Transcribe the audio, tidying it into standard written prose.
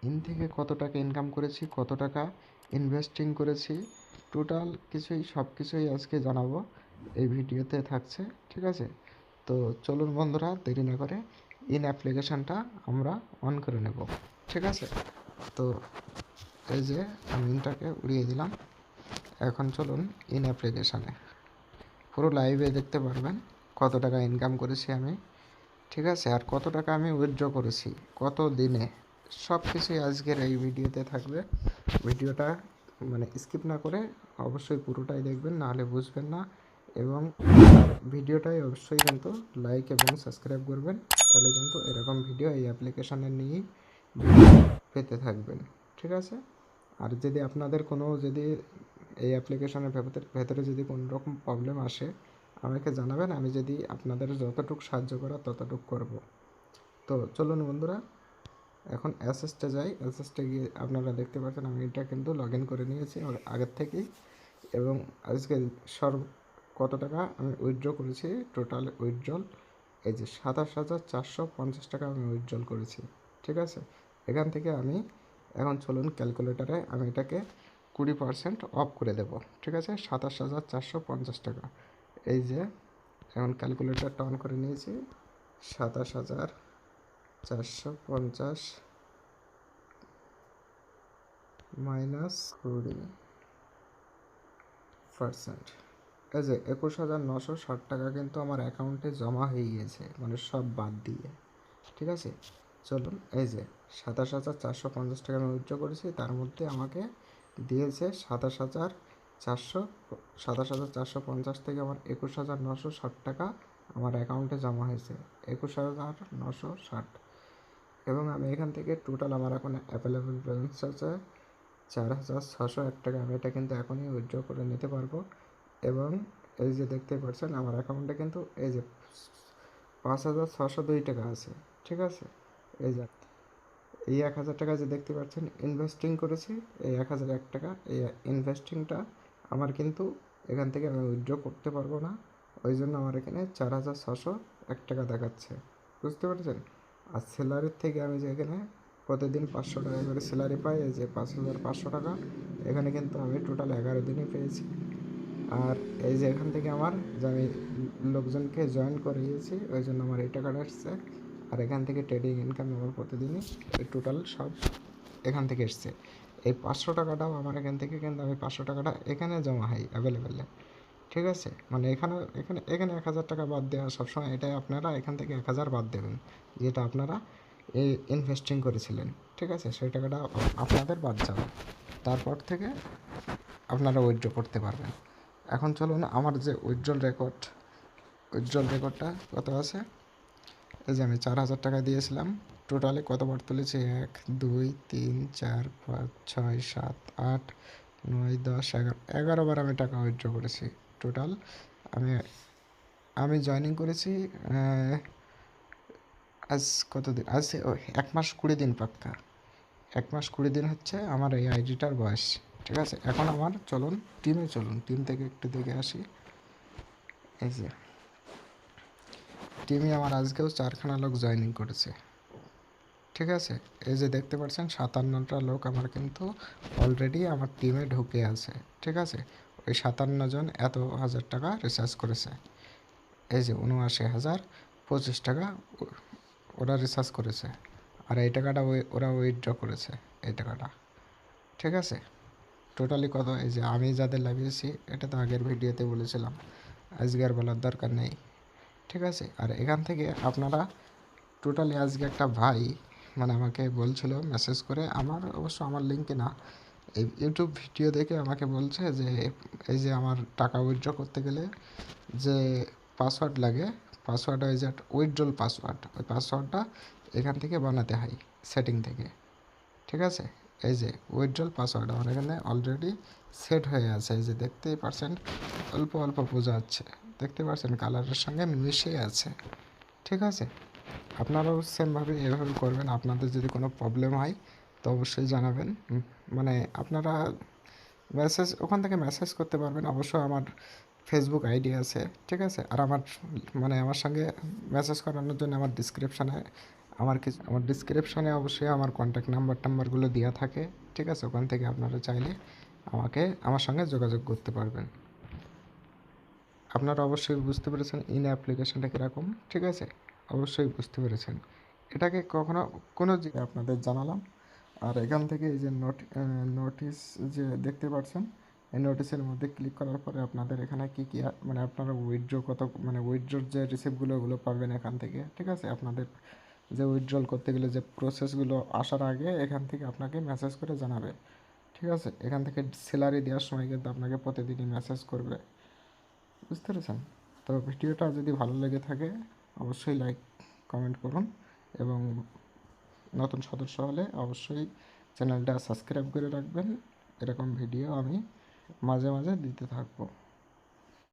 In থেকে কত টাকা ইনকাম করেছি, কত টাকা ইনভেস্টিং করেছি, টোটাল সব কিছুই আজকে জানাবো এই ভিডিওতে থাকছে। ঠিক আছে, তো চলুন বন্ধুরা দেরি না করে ইন অ্যাপ্লিকেশানটা আমরা অন করে নেব। ঠিক আছে, তো এই যে আমি ইনটাকে উড়িয়ে দিলাম। এখন চলুন ইন অ্যাপ্লিকেশানে, পুরো লাইভে দেখতে পারবেন কত টাকা ইনকাম করেছি আমি। ঠিক আছে, আর কত টাকা আমি উইথড্র করেছি কত দিনে, সব কিছুই আজকের এই ভিডিওতে থাকবে। ভিডিওটা স্কিপ না করে অবশ্যই পুরোটাই দেখবেন, নাহলে বুঝবেন না। এবং ভিডিওটাই অবশ্যই কিন্তু লাইক এবং সাবস্ক্রাইব করবেন, তাহলে কিন্তু এরকম ভিডিও এই অ্যাপ্লিকেশানে নিয়েই ভিডিও পেতে থাকবেন। ঠিক আছে, আর যদি আপনাদের যদি এই অ্যাপ্লিকেশনের ভেতরে যদি কোনো রকম প্রবলেম আসে আমাকে জানাবেন, আমি যদি আপনাদের যতটুকু সাহায্য করার ততটুকু করব। তো চলুন বন্ধুরা এখন অ্যাসেসটে যাই। অ্যাসেসটে গিয়ে আপনারা দেখতে পাচ্ছেন আমি এটা কিন্তু লগ ইন করে নিয়েছি আগের থেকেই, এবং আজকে কত টাকা আমি উইথড্র করেছি, টোটাল উইথড্রল এই যে 27,450 টাকা আমি উইথড্রল করেছি। ঠিক আছে, এখান থেকে আমি এখন চলুন ক্যালকুলেটারে আমি এটাকে 20% অফ করে দেব। ঠিক আছে, 27,450 টাকা। এই যে এখন ক্যালকুলেটারটা অন করে নিয়েছি, 27,450 মাইনাস 20%, এই যে 21,960 টাকা কিন্তু আমার অ্যাকাউন্টে জমা হয়ে গিয়েছে, সব বাদ দিয়ে। ঠিক আছে, চলুন এই যে 27,450 টাকা আমি উইথড্র করেছি, তার মধ্যে আমাকে দিয়েছে 27,450 থেকে আমার 21,960 টাকা আমার অ্যাকাউন্টে জমা হয়েছে, 21,960। এবং আমি এখান থেকে টোটাল আমার এখন অ্যাভেলেবেল ব্যালেন্স আছে 4,601 টাকা। আমি এটা কিন্তু এখনই উইথড্র করে নিতে পারবো। এবং এই যে দেখতে পাচ্ছেন আমার অ্যাকাউন্টে কিন্তু এই যে 5,602 টাকা আছে। ঠিক আছে, এই যে এই 1,000 টাকা যে দেখতে পাচ্ছেন ইনভেস্টিং করেছি, এই 1,001 টাকা, এই ইনভেস্টিংটা আমার কিন্তু এখান থেকে আমি উইথড্র করতে পারবো না, ওই জন্য আমার এখানে 4,601 টাকা দেখাচ্ছে। বুঝতে পারছেন? আর স্যালারির থেকে আমি যে এখানে প্রতিদিন 500 টাকা করে স্যালারি পাই, এই যে 5,500 টাকা, এখানে কিন্তু আমি টোটাল 11 দিনে পেয়েছি। আর এই যে এখান থেকে আমার যে আমি লোকজনকে জয়েন করিয়েছি, ওই জন্য আমার এই টাকাটা এসছে। আর এখান থেকে ট্রেডিং ইনকাম আমার প্রতিদিনই এই টোটাল সব এখান থেকে এসছে। এই 500 টাকাটাও আমার এখান থেকে কিন্তু আমি 500 টাকাটা এখানে জমা হয় অ্যাভেলেবেলে। ঠিক আছে, এখানে এখানে এখানে 1,000 টাকা বাদ দেওয়া সবসময়, এটাই আপনারা এখান থেকে 1,000 বাদ দেবেন, যেটা আপনারা এই ইনভেস্টিং করেছিলেন। ঠিক আছে, সেই টাকাটা আপনাদের বাদ যাবে, তারপর থেকে আপনারা উইথড্র করতে পারবেন। এখন চলুন আমার যে উইথড্রল রেকর্ডটা কত আছে। এই যে আমি 4,000 টাকা দিয়েছিলাম, টোটালে কতবার তুলেছি 1 2 3 4 5 6 7 8 9 10 11 বার আমি টাকা উইথড্র করেছি টোটাল। আমি আমি জয়েনিং করেছি আজ কত দিন, আজ 1 মাস 20 দিন পাক্কা, 1 মাস 20 দিন হচ্ছে আমার এই আইডিটার বয়স। ঠিক আছে, এখন আমার চলুন টিম থেকে একটু দেখে আসি। এই যে টিমে আমার আজকেও 4খানা লোক জয়েনিং করেছে। ঠিক আছে, এই যে দেখতে পাচ্ছেন 57টা লোক আমার কিন্তু অলরেডি আমার টিমে ঢুকে আছে। ঠিক আছে, ওই 57 জন এত হাজার টাকা রিচার্জ করেছে। এই যে 79,025 টাকা ওরা রিচার্জ করেছে, আর এই টাকাটা ওরা উইথড্র করেছে এই টাকাটা। ঠিক আছে, টোটালি কত, এই যে আমি যাদের লাগিয়েছি এটা তো আগের ভিডিওতে বলেছিলাম, আজকে আর বলার দরকার নেই। ঠিক আছে, আর এখান থেকে আপনারা টোটালি আজকে একটা ভাই আমাকে বলছিল মেসেজ করে, অবশ্য আমার লিঙ্কে না, এই ইউটিউব ভিডিও দেখে আমাকে বলছে যে এই যে আমার টাকা উইথড্র করতে গেলে যে পাসওয়ার্ড লাগে, পাসওয়ার্ড ওই যে উইথড্রল পাসওয়ার্ড, ওই পাসওয়ার্ডটা এখান থেকে বানাতে হয় সেটিং থেকে। ঠিক আছে, এই যে উইথড্রল পাসওয়ার্ড আমার এখানে অলরেডি সেট হয়ে আছে, এই যে দেখতেই পারছেন অল্প অল্প বোঝা যাচ্ছে, দেখতে পাচ্ছেন কালারের সঙ্গে মিশে আছে। ঠিক আছে, আপনারাও সেমভাবে এভাবে করবেন। আপনাদের যদি কোনো প্রবলেম হয় তো অবশ্যই জানাবেন। আপনারা ওখান থেকে মেসেজ করতে পারবেন। অবশ্য আমার ফেসবুক আইডি আছে। ঠিক আছে, আর আমার আমার সঙ্গে মেসেজ করানোর জন্য আমার ডিসক্রিপশানে আমার ডিসক্রিপশনে অবশ্যই আমার কন্ট্যাক্ট নাম্বারগুলো দেওয়া থাকে, ঠিক আছে? ওখান থেকে আপনারা চাইলে আমার সঙ্গে যোগাযোগ করতে পারবেন। আপনারা অবশ্যই বুঝতে পেরেছেন ইন অ্যাপ্লিকেশনটা কীরকম, ঠিক আছে? অবশ্যই বুঝতে পেরেছেন। এটাকে কখনো কোনো যে আপনাদের জানালাম। আর এখান থেকে এই যে নোটিশ যে দেখতে পাচ্ছেন, এই নোটিশের মধ্যে ক্লিক করার পরে আপনাদের এখানে কী কী মানে আপনারা উইথড্রোর যে রিসিপ্টগুলো ওগুলো পাবেন এখান থেকে, ঠিক আছে? আপনাদের যে উইথড্রল করতে গেলে যে প্রসেসগুলো আসার আগে এখান থেকে আপনাকে মেসেজ করে জানাবে, ঠিক আছে? এখান থেকে স্যালারি দেওয়ার সময় কিন্তু আপনাকে প্রতিদিনই মেসেজ করবে, বুঝতে পেরেছেন? তো ভিডিওটা যদি ভালো লেগে থাকে অবশ্যই লাইক কমেন্ট করুন, এবং নতুন সদস্য হলে অবশ্যই চ্যানেলটা সাবস্ক্রাইব করে রাখবেন। এরকম ভিডিও আমি মাঝে মাঝে দিতে থাকবো।